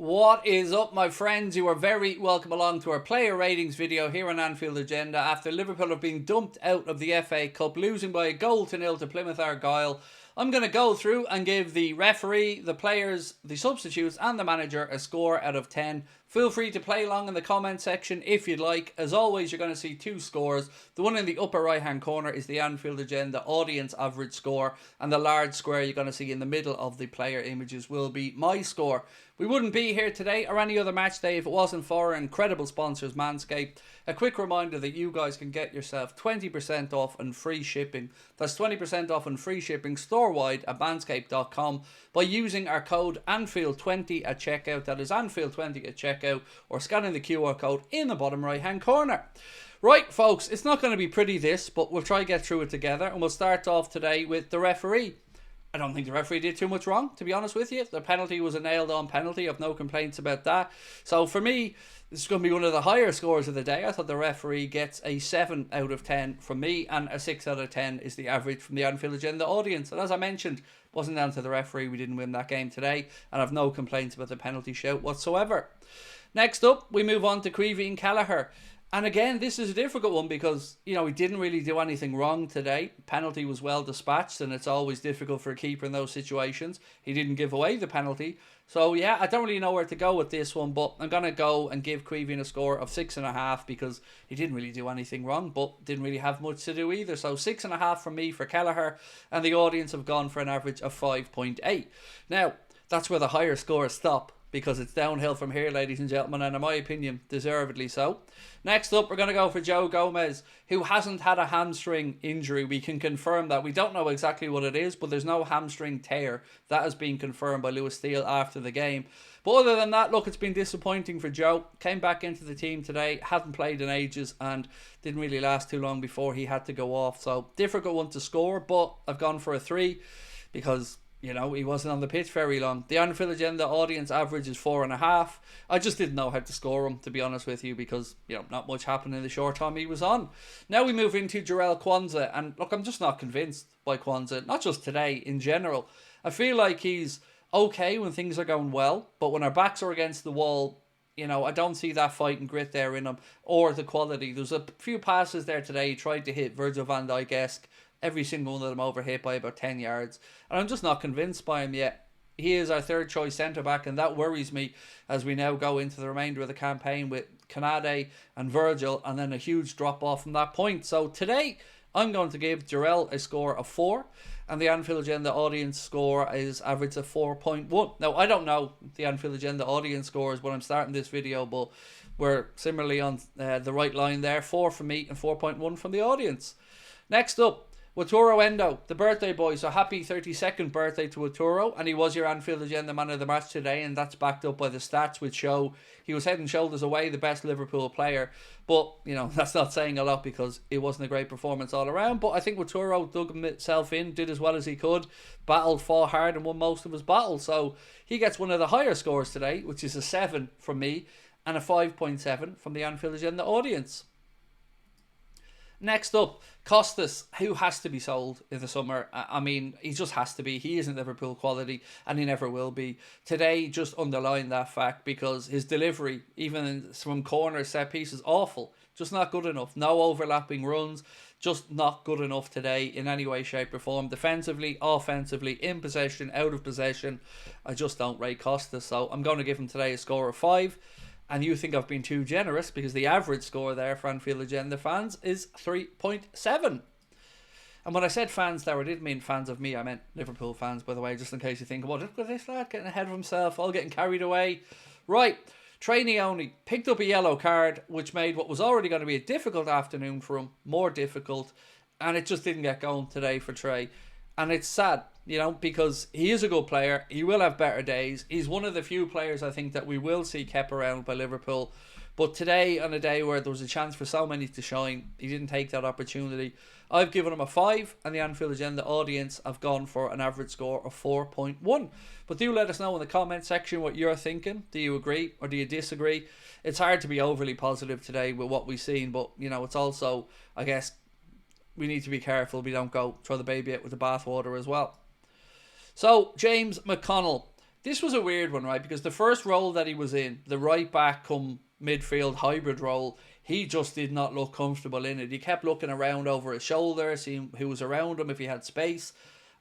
What is up, my friends? You are very welcome along to our player ratings video here on Anfield Agenda after Liverpool have been dumped out of the FA Cup, losing by a 0-0 to Plymouth Argyle. I'm going to go through and give the referee, the players, the substitutes and the manager a score out of 10. Feel free to play along in the comment section if you'd like. As always, you're going to see two scores. The one in the upper right hand corner is the Anfield Agenda audience average score, and the large square you're going to see in the middle of the player images will be my score. We wouldn't be here today or any other match day if it wasn't for our incredible sponsors, Manscaped. A quick reminder that you guys can get yourself 20% off and free shipping. That's 20% off and free shipping store-wide at manscaped.com by using our code Anfield20 at checkout. That is Anfield20 at checkout, or scanning the QR code in the bottom right-hand corner. Right, folks, it's not going to be pretty this, but we'll try to get through it together, and we'll start off today with the referee. I don't think the referee did too much wrong, to be honest with you. The penalty was a nailed-on penalty. I've no complaints about that. So for me, this is going to be one of the higher scores of the day. I thought the referee gets a 7 out of 10 from me, and a 6 out of 10 is the average from the Anfield Agenda audience. And as I mentioned, it wasn't down to the referee. We didn't win that game today, and I've no complaints about the penalty shout whatsoever. Next up, we move on to Creevy and Kelleher. And again, this is a difficult one because, you know, he didn't really do anything wrong today. Penalty was well dispatched, and it's always difficult for a keeper in those situations. He didn't give away the penalty. So, yeah, I don't really know where to go with this one, but I'm going to go and give Creevy a score of 6.5 because he didn't really do anything wrong, but didn't really have much to do either. So 6.5 from me for Kelleher, and the audience have gone for an average of 5.8. Now, that's where the higher scores stop, because it's downhill from here, ladies and gentlemen, and in my opinion, deservedly so. Next up, we're going to go for Joe Gomez, who hasn't had a hamstring injury. We can confirm that. We don't know exactly what it is, but there's no hamstring tear. That has been confirmed by Lewis Steele after the game. But other than that, look, it's been disappointing for Joe. Came back into the team today, hadn't played in ages, and didn't really last too long before he had to go off. So, difficult one to score, but I've gone for a 3 because, you know, he wasn't on the pitch very long. The Anfield Agenda audience average is 4.5. I just didn't know how to score him, to be honest with you, because, you know, not much happened in the short time he was on. Now we move into Jarell Quansah, and look, I'm just not convinced by Quansah, not just today, in general. I feel like he's okay when things are going well, but when our backs are against the wall, you know, I don't see that fight and grit there in him, or the quality. There's a few passes there today he tried to hit Virgil van Dijk-esque. Every single one of them overhit by about 10 yards. And I'm just not convinced by him yet. He is our third choice centre-back, and that worries me as we now go into the remainder of the campaign with Canade and Virgil, and then a huge drop-off from that point. So today, I'm going to give Jarell a score of 4, and the Anfield Agenda audience score is average of 4.1. Now, I don't know the Anfield Agenda audience scores when I'm starting this video, but we're similarly on the right line there. 4 from me and 4.1 from the audience. Next up, Wataru Endo, the birthday boy. So happy 32nd birthday to Wataru, and he was your Anfield Agenda man of the match today, and that's backed up by the stats which show he was head and shoulders away the best Liverpool player. But, you know, that's not saying a lot because it wasn't a great performance all around. But I think Wataru dug himself in, did as well as he could, battled, fought hard, and won most of his battles. So he gets one of the higher scores today, which is a 7 from me and a 5.7 from the Anfield Agenda audience. Next up, KOSTAS, who has to be sold in the summer. I mean, he just has to be. He isn't Liverpool quality, and he never will be. Today just underlined that fact because his delivery, even from corner set pieces, awful. Just not good enough. No overlapping runs. Just not good enough today in any way, shape or form. Defensively, offensively, in possession, out of possession. I just don't rate KOSTAS. So I'm going to give him today a score of 5. And you think I've been too generous because the average score there for Anfield Agenda fans is 3.7. And when I said fans there, I didn't mean fans of me. I meant Liverpool fans, by the way, just in case you think, well, look at this lad getting ahead of himself, all getting carried away. Right, trainee only. Picked up a yellow card, which made what was already going to be a difficult afternoon for him more difficult. And it just didn't get going today for Trey. And it's sad, you know, because he is a good player. He will have better days. He's one of the few players I think that we will see kept around by Liverpool. But today, on a day where there was a chance for so many to shine, he didn't take that opportunity. I've given him a 5, and the Anfield Agenda audience have gone for an average score of 4.1. But do let us know in the comment section what you're thinking. Do you agree or do you disagree? It's hard to be overly positive today with what we've seen, but, you know, it's also, I guess, we need to be careful we don't go throw the baby out with the bathwater as well. So, James McConnell. This was a weird one, right? Because the first role that he was in, the right back come midfield hybrid role, he just did not look comfortable in it. He kept looking around over his shoulder, seeing who was around him, if he had space.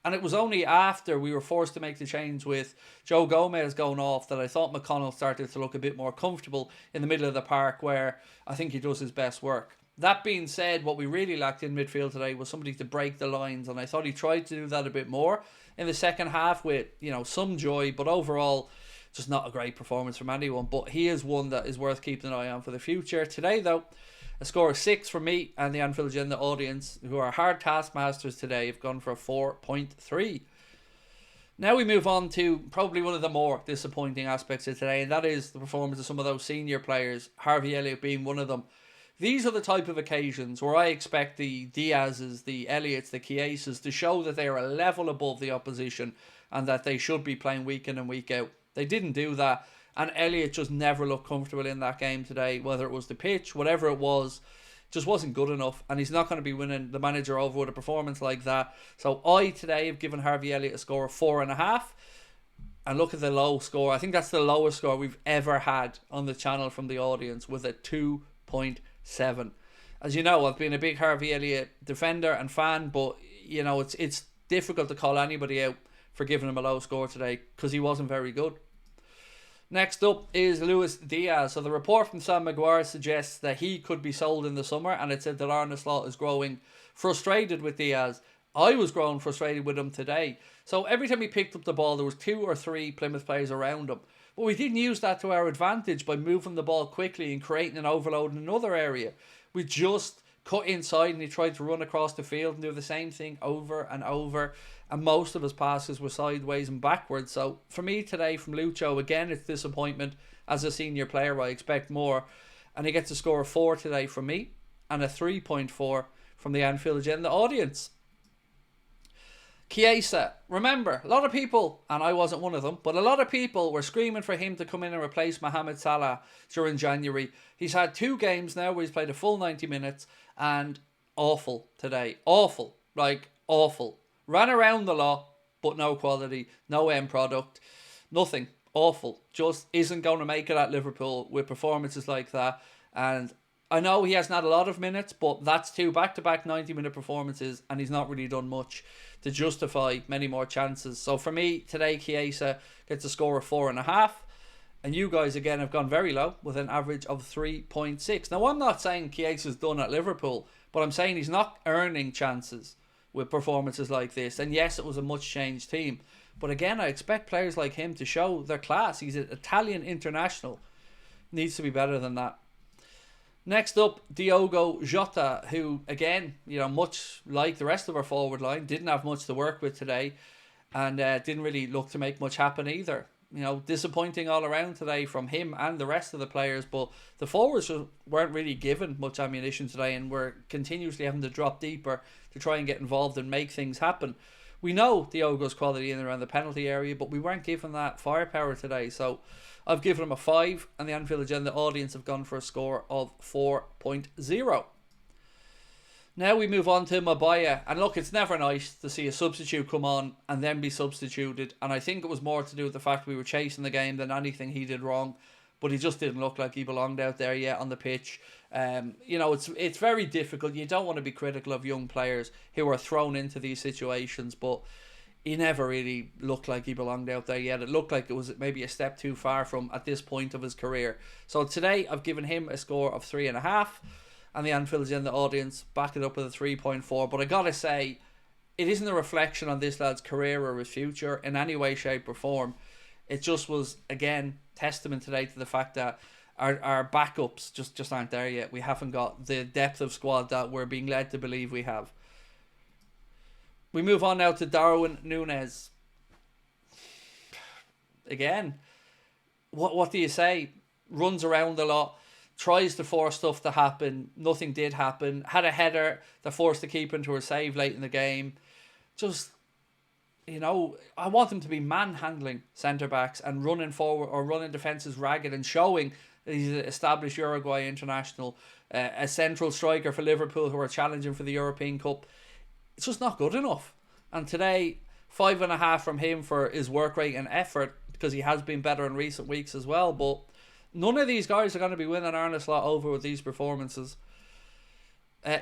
And it was only after we were forced to make the change with Joe Gomez going off that I thought McConnell started to look a bit more comfortable in the middle of the park, where I think he does his best work. That being said, what we really lacked in midfield today was somebody to break the lines, and I thought he tried to do that a bit more in the second half with, some joy, but overall just not a great performance from anyone. But he is one that is worth keeping an eye on for the future. Today, though, a score of 6 for me and the Anfield Agenda audience, who are hard taskmasters today, have gone for a 4.3. Now we move on to probably one of the more disappointing aspects of today, and that is the performance of some of those senior players, Harvey Elliott being one of them. These are the type of occasions where I expect the DIAZs, the ELLIOTTs, the KOSTAS to show that they are a level above the opposition and that they should be playing week in and week out. They didn't do that, and Elliott just never looked comfortable in that game today, whether it was the pitch, whatever it was, just wasn't good enough, and he's not going to be winning the manager over with a performance like that. So I today have given Harvey Elliott a score of 4.5, and look at the low score. I think that's the lowest score we've ever had on the channel from the audience, with a 2.7. As you know, I've been a big Harvey Elliott defender and fan, but it's difficult to call anybody out for giving him a low score today because he wasn't very good. Next up is Luis Diaz. So the report from Sam Maguire suggests that he could be sold in the summer, and it said that Arne Slot is growing frustrated with Diaz. I was growing frustrated with him today. So every time he picked up the ball, there was 2 or 3 Plymouth players around him. But we didn't use that to our advantage by moving the ball quickly and creating an overload in another area. We just cut inside and he tried to run across the field and do the same thing over and over. And most of his passes were sideways and backwards. So for me today from Lucho, again, it's disappointment. As a senior player, I expect more. And he gets a score of 4 today from me and a 3.4 from the Anfield Agenda audience. Chiesa, remember, a lot of people, and I wasn't one of them, but a lot of people were screaming for him to come in and replace Mohamed Salah during January. He's had 2 games now where he's played a full 90 minutes, and awful today. Awful. Awful. Ran around the lot, but no quality, no end product, nothing. Awful. Just isn't going to make it at Liverpool with performances like that. And I know he hasn't had a lot of minutes, but that's 2 back-to-back 90-minute performances, and he's not really done much to justify many more chances. So for me, today, Chiesa gets a score of 4.5. And you guys, again, have gone very low with an average of 3.6. Now, I'm not saying Chiesa's done at Liverpool, but I'm saying he's not earning chances with performances like this. And yes, it was a much-changed team. But again, I expect players like him to show their class. He's an Italian international. Needs to be better than that. Next up, Diogo Jota, who, again, much like the rest of our forward line, didn't have much to work with today and didn't really look to make much happen either. Disappointing all around today from him and the rest of the players, but the forwards weren't really given much ammunition today and were continuously having to drop deeper to try and get involved and make things happen. We know Diogo's quality in and around the penalty area, but we weren't given that firepower today, so I've given him a 5, and the Anfield Agenda audience have gone for a score of 4.0. Now we move on to Mabaya, and look, it's never nice to see a substitute come on and then be substituted, and I think it was more to do with the fact we were chasing the game than anything he did wrong, but he just didn't look like he belonged out there yet on the pitch. It's very difficult. You don't want to be critical of young players who are thrown into these situations, but he never really looked like he belonged out there yet. It looked like it was maybe a step too far from at this point of his career. So today I've given him a score of 3.5, and the Anfield Agenda audience back it up with a 3.4. But I gotta say, it isn't a reflection on this lad's career or his future in any way, shape or form. It just was, again, testament today to the fact that our backups just aren't there yet. We haven't got the depth of squad that we're being led to believe we have. We move on now to Darwin Núñez. Again, what do you say? Runs around a lot, tries to force stuff to happen. Nothing did happen. Had a header that forced the keeper into a save late in the game. Just, I want him to be manhandling centre-backs and running forward or running defences ragged and showing that he's an established Uruguay international, a central striker for Liverpool who are challenging for the European Cup. It's just not good enough. And today, 5.5 from him for his work rate and effort, because he has been better in recent weeks as well. But none of these guys are going to be winning Arne Slot over with these performances.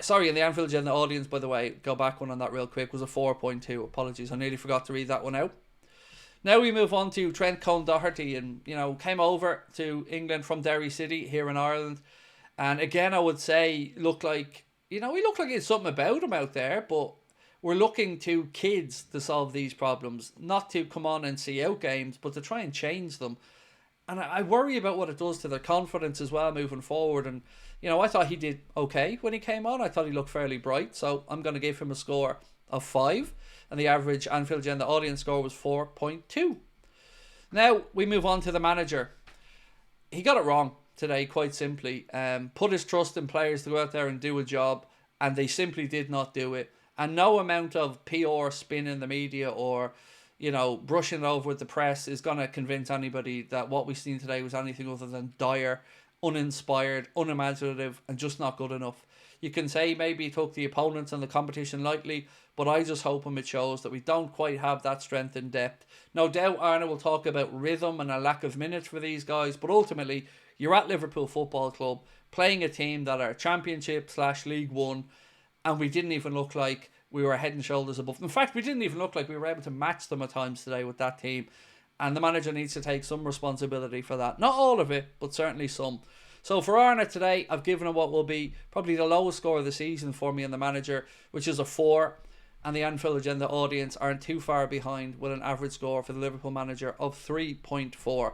Sorry, in the Anfield Agenda audience, by the way, go back one on that real quick, was a 4.2. Apologies, I nearly forgot to read that one out. Now we move on to Trent Cone-Doherty, and came over to England from Derry City here in Ireland, and again I would say looked like he looked like he had something about him out there, but we're looking to kids to solve these problems, not to come on and see out games, but to try and change them. And I worry about what it does to their confidence as well moving forward. And I thought he did okay when he came on. I thought he looked fairly bright, so I'm going to give him a score of 5. And the average Anfield Agenda audience score was 4.2. Now we move on to the manager. He got it wrong today, quite simply. Put his trust in players to go out there and do a job, and they simply did not do it. And no amount of PR spin in the media or brushing it over with the press is going to convince anybody that what we've seen today was anything other than dire, uninspired, unimaginative, and just not good enough. You can say maybe he took the opponents and the competition lightly, but I just hope it shows that we don't quite have that strength and depth. No doubt Arne will talk about rhythm and a lack of minutes for these guys, but ultimately you're at Liverpool Football Club playing a team that are Championship/League One, and we didn't even look like we were head and shoulders above. In fact, we didn't even look like we were able to match them at times today with that team. And the manager needs to take some responsibility for that. Not all of it, but certainly some. So for Arne today, I've given him what will be probably the lowest score of the season for me and the manager, which is a 4. And the Anfield Agenda audience aren't too far behind with an average score for the Liverpool manager of 3.4.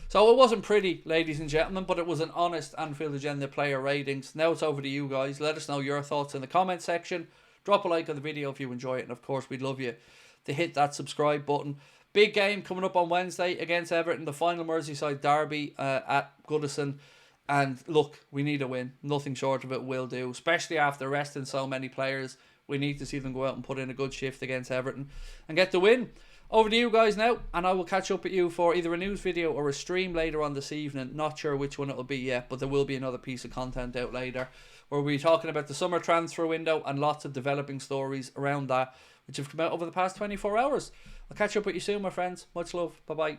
So it wasn't pretty, ladies and gentlemen, but it was an honest Anfield Agenda player ratings. Now it's over to you guys. Let us know your thoughts in the comment section. Drop a like on the video if you enjoy it. And of course, we'd love you to hit that subscribe button. Big game coming up on Wednesday against Everton. The final Merseyside derby at Goodison. And look, we need a win. Nothing short of it will do. Especially after resting so many players. We need to see them go out and put in a good shift against Everton. And get the win. Over to you guys now. And I will catch up with you for either a news video or a stream later on this evening. Not sure which one it will be yet. But there will be another piece of content out later, where we'll be talking about the summer transfer window and lots of developing stories around that, which have come out over the past 24 hours. I'll catch up with you soon, my friends. Much love. Bye-bye.